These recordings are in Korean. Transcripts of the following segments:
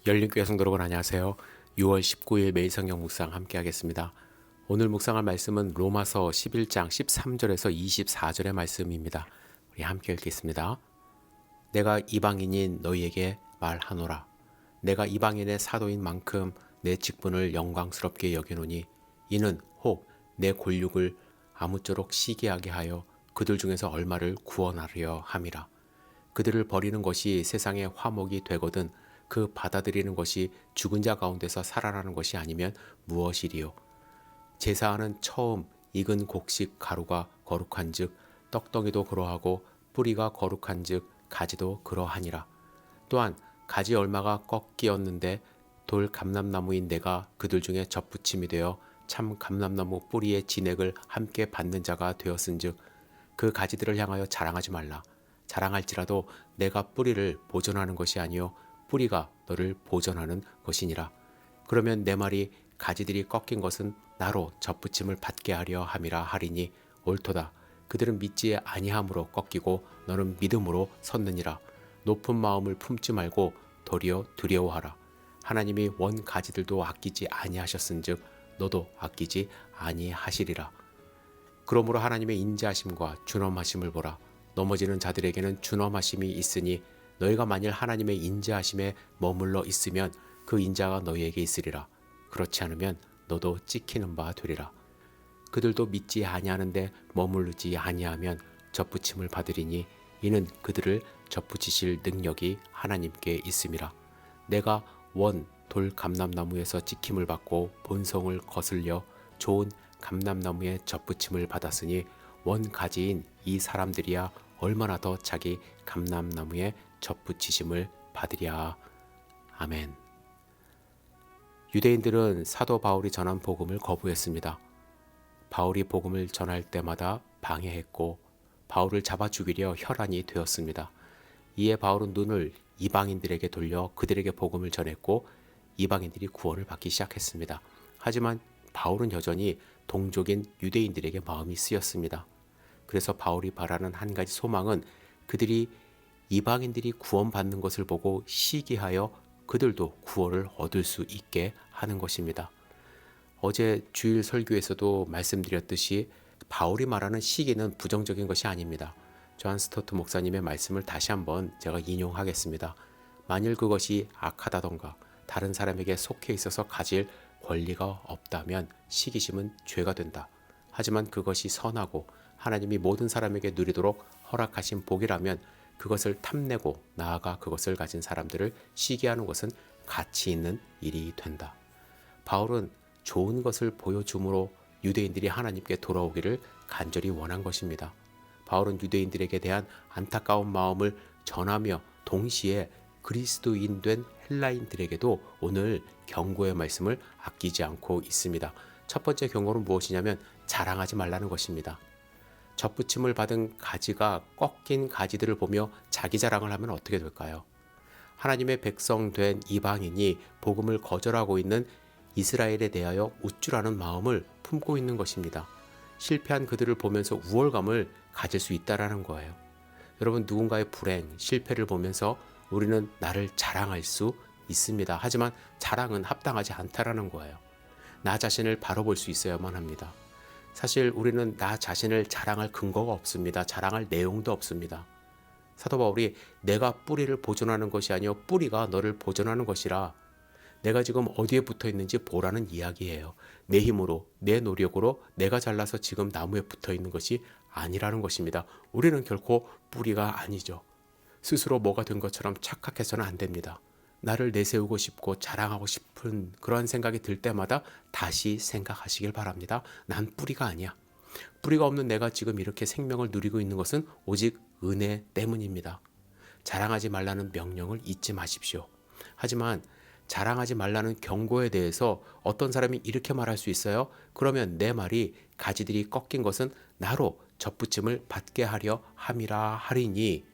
열린교회 성도 여러분 안녕하세요. 6월 19일 매일 성경 묵상 함께 하겠습니다. 오늘 묵상할 말씀은 로마서 11장 13절에서 24절의 말씀입니다. 우리 함께 읽겠습니다. 내가 이방인인 너희에게 말하노라. 내가 이방인의 사도인 만큼 내 직분을 영광스럽게 여기노니 이는 혹 내 골육을 아무쪼록 시기하게 하여 그들 중에서 얼마를 구원하려 함이라. 그들을 버리는 것이 세상의 화목이 되거든 그 받아들이는 것이 죽은 자 가운데서 살아나는 것이 아니면 무엇이리요. 제사하는 처음 익은 곡식 가루가 거룩한즉 떡덩이도 그러하고 뿌리가 거룩한즉 가지도 그러하니라. 또한 가지 얼마가 꺾이었는데 돌 감람나무인 내가 그들 중에 접붙임이 되어 참 감람나무 뿌리의 진액을 함께 받는 자가 되었은즉 그 가지들을 향하여 자랑하지 말라. 자랑할지라도 내가 뿌리를 보존하는 것이 아니요 뿌리가 너를 보존하는 것이니라. 그러면 내 말이 가지들이 꺾인 것은 나로 접붙임을 받게 하려 함이라 하리니 옳도다. 그들은 믿지 아니함으로 꺾이고 너는 믿음으로 섰느니라. 높은 마음을 품지 말고 도리어 두려워하라. 하나님이 원 가지들도 아끼지 아니하셨은즉 너도 아끼지 아니하시리라. 그러므로 하나님의 인자하심과 준엄하심을 보라. 넘어지는 자들에게는 준엄하심이 있으니 너희가 만일 하나님의 인자하심에 머물러 있으면 그 인자가 너희에게 있으리라. 그렇지 않으면 너도 찍히는 바 되리라. 그들도 믿지 아니하는데 머무르지 아니하면 접붙임을 받으리니 이는 그들을 접붙이실 능력이 하나님께 있음이라. 내가 원 돌 감람나무에서 찍힘을 받고 본성을 거슬려 좋은 감람나무에 접붙임을 받았으니 원 가지인 이 사람들이야 얼마나 더 자기 감람나무에 접붙이심을 받으랴. 아멘. 유대인들은 사도 바울이 전한 복음을 거부했습니다. 바울이 복음을 전할 때마다 방해했고 바울을 잡아 죽이려 혈안이 되었습니다. 이에 바울은 눈을 이방인들에게 돌려 그들에게 복음을 전했고 이방인들이 구원을 받기 시작했습니다. 하지만 바울은 여전히 동족인 유대인들에게 마음이 쓰였습니다. 그래서 바울이 바라는 한 가지 소망은 그들이 이방인들이 구원받는 것을 보고 시기하여 그들도 구원을 얻을 수 있게 하는 것입니다. 어제 주일 설교에서도 말씀드렸듯이 바울이 말하는 시기는 부정적인 것이 아닙니다. 존 스토트 목사님의 말씀을 다시 한번 제가 인용하겠습니다. 만일 그것이 악하다던가 다른 사람에게 속해 있어서 가질 권리가 없다면 시기심은 죄가 된다. 하지만 그것이 선하고 하나님이 모든 사람에게 누리도록 허락하신 복이라면 그것을 탐내고 나아가 그것을 가진 사람들을 시기하는 것은 가치 있는 일이 된다. 바울은 좋은 것을 보여줌으로 유대인들이 하나님께 돌아오기를 간절히 원한 것입니다. 바울은 유대인들에게 대한 안타까운 마음을 전하며 동시에 그리스도인 된 헬라인들에게도 오늘 경고의 말씀을 아끼지 않고 있습니다. 첫 번째 경고는 무엇이냐면 자랑하지 말라는 것입니다. 접붙임을 받은 가지가 꺾인 가지들을 보며 자기 자랑을 하면 어떻게 될까요? 하나님의 백성 된 이방인이 복음을 거절하고 있는 이스라엘에 대하여 우쭐하는 마음을 품고 있는 것입니다. 실패한 그들을 보면서 우월감을 가질 수 있다라는 거예요. 여러분, 누군가의 불행, 실패를 보면서 우리는 나를 자랑할 수 있습니다. 하지만 자랑은 합당하지 않다라는 거예요. 나 자신을 바로 볼 수 있어야만 합니다. 사실 우리는 나 자신을 자랑할 근거가 없습니다. 자랑할 내용도 없습니다. 사도 바울이 내가 뿌리를 보존하는 것이 아니요 뿌리가 너를 보존하는 것이라. 내가 지금 어디에 붙어 있는지 보라는 이야기예요. 내 힘으로, 내 노력으로 내가 잘나서 지금 나무에 붙어 있는 것이 아니라는 것입니다. 우리는 결코 뿌리가 아니죠. 스스로 뭐가 된 것처럼 착각해서는 안 됩니다. 나를 내세우고 싶고 자랑하고 싶은 그러한 생각이 들 때마다 다시 생각하시길 바랍니다. 난 뿌리가 아니야. 뿌리가 없는 내가 지금 이렇게 생명을 누리고 있는 것은 오직 은혜 때문입니다. 자랑하지 말라는 명령을 잊지 마십시오. 하지만 자랑하지 말라는 경고에 대해서 어떤 사람이 이렇게 말할 수 있어요. 그러면 내 말이 가지들이 꺾인 것은 나로 접붙임을 받게 하려 함이라 하리니.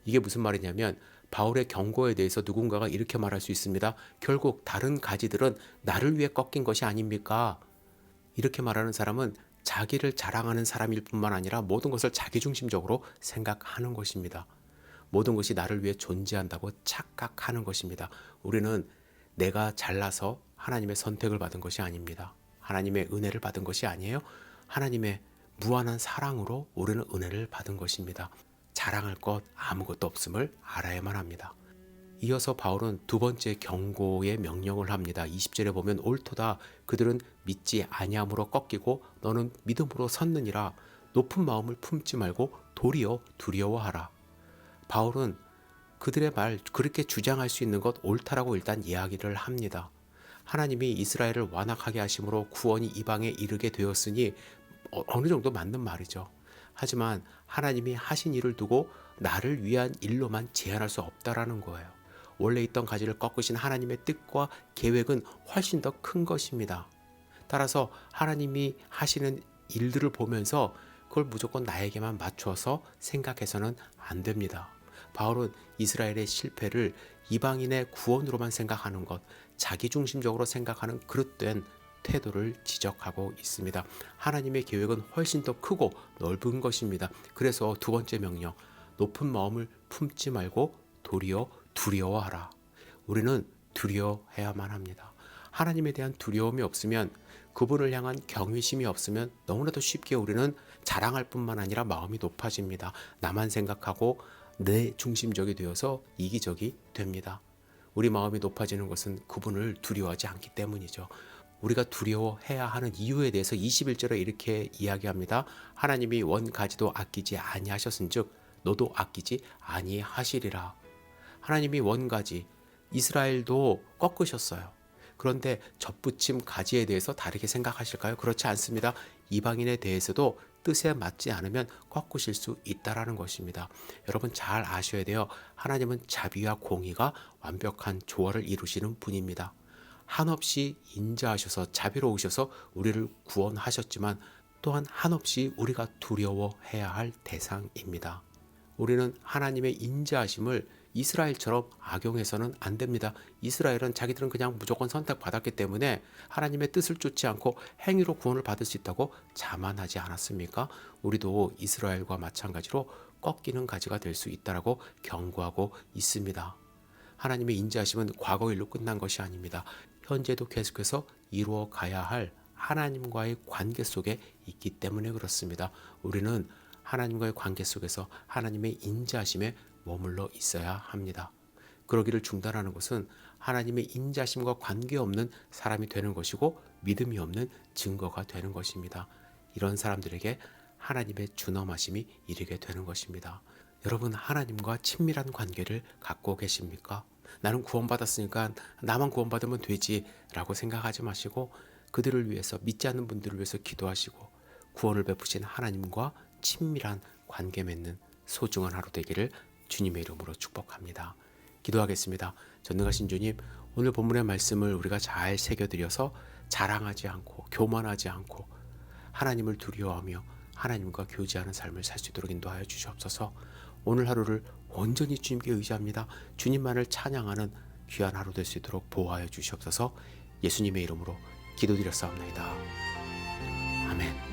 이게 무슨 말이냐면 바울의 경고에 대해서 누군가가 이렇게 말할 수 있습니다. 결국 다른 가지들은 나를 위해 꺾인 것이 아닙니까? 이렇게 말하는 사람은 자기를 자랑하는 사람일 뿐만 아니라 모든 것을 자기중심적으로 생각하는 것입니다. 모든 것이 나를 위해 존재한다고 착각하는 것입니다. 우리는 내가 잘나서 하나님의 선택을 받은 것이 아닙니다. 하나님의 은혜를 받은 것이 아니에요. 하나님의 무한한 사랑으로 우리는 은혜를 받은 것입니다. 자랑할 것 아무것도 없음을 알아야만 합니다. 이어서 바울은 두 번째 경고의 명령을 합니다. 20절에 보면 옳도다 그들은 믿지 아니함으로 꺾이고 너는 믿음으로 섰느니라. 높은 마음을 품지 말고 도리어 두려워하라. 바울은 그들의 말 그렇게 주장할 수 있는 것 옳다라고 일단 이야기를 합니다. 하나님이 이스라엘을 완악하게 하심으로 구원이 이방에 이르게 되었으니 어느 정도 맞는 말이죠. 하지만 하나님이 하신 일을 두고 나를 위한 일로만 제한할 수 없다라는 거예요. 원래 있던 가지를 꺾으신 하나님의 뜻과 계획은 훨씬 더 큰 것입니다. 따라서 하나님이 하시는 일들을 보면서 그걸 무조건 나에게만 맞춰서 생각해서는 안 됩니다. 바울은 이스라엘의 실패를 이방인의 구원으로만 생각하는 것, 자기중심적으로 생각하는 그릇된 태도를 지적하고 있습니다. 하나님의 계획은 훨씬 더 크고 넓은 것입니다. 그래서 두 번째 명령, 높은 마음을 품지 말고 도리어 두려워하라. 우리는 두려워해야만 합니다. 하나님에 대한 두려움이 없으면, 그분을 향한 경외심이 없으면 너무나도 쉽게 우리는 자랑할 뿐만 아니라 마음이 높아집니다. 나만 생각하고 내 중심적이 되어서 이기적이 됩니다. 우리 마음이 높아지는 것은 그분을 두려워하지 않기 때문이죠. 우리가 두려워해야 하는 이유에 대해서 21절에 이렇게 이야기합니다. 하나님이 원가지도 아끼지 아니하셨은즉 너도 아끼지 아니하시리라. 하나님이 원가지, 이스라엘도 꺾으셨어요. 그런데 접붙임 가지에 대해서 다르게 생각하실까요? 그렇지 않습니다. 이방인에 대해서도 뜻에 맞지 않으면 꺾으실 수 있다라는 것입니다. 여러분 잘 아셔야 돼요. 하나님은 자비와 공의가 완벽한 조화를 이루시는 분입니다. 한없이 인자하셔서 자비로우셔서 우리를 구원하셨지만 또한 한없이 우리가 두려워해야 할 대상입니다. 우리는 하나님의 인자하심을 이스라엘처럼 악용해서는 안 됩니다. 이스라엘은 자기들은 그냥 무조건 선택받았기 때문에 하나님의 뜻을 쫓지 않고 행위로 구원을 받을 수 있다고 자만하지 않았습니까? 우리도 이스라엘과 마찬가지로 꺾이는 가지가 될 수 있다라고 경고하고 있습니다. 하나님의 인자하심은 과거 일로 끝난 것이 아닙니다. 현재도 계속해서 이루어 가야 할 하나님과의 관계 속에 있기 때문에 그렇습니다. 우리는 하나님과의 관계 속에서 하나님의 인자하심에 머물러 있어야 합니다. 그러기를 중단하는 것은 하나님의 인자하심과 관계없는 사람이 되는 것이고 믿음이 없는 증거가 되는 것입니다. 이런 사람들에게 하나님의 준엄하심이 이르게 되는 것입니다. 여러분 하나님과 친밀한 관계를 갖고 계십니까? 나는 구원받았으니까 나만 구원받으면 되지 라고 생각하지 마시고 그들을 위해서, 믿지 않는 분들을 위해서 기도하시고 구원을 베푸신 하나님과 친밀한 관계 맺는 소중한 하루 되기를 주님의 이름으로 축복합니다. 기도하겠습니다. 전능하신 주님, 오늘 본문의 말씀을 우리가 잘 새겨드려서 자랑하지 않고 교만하지 않고 하나님을 두려워하며 하나님과 교제하는 삶을 살 수 있도록 인도하여 주시옵소서. 오늘 하루를 온전히 주님께 의지합니다. 주님만을 찬양하는 귀한 하루 될 수 있도록 보호하여 주시옵소서. 예수님의 이름으로 기도드렸사옵나이다. 아멘.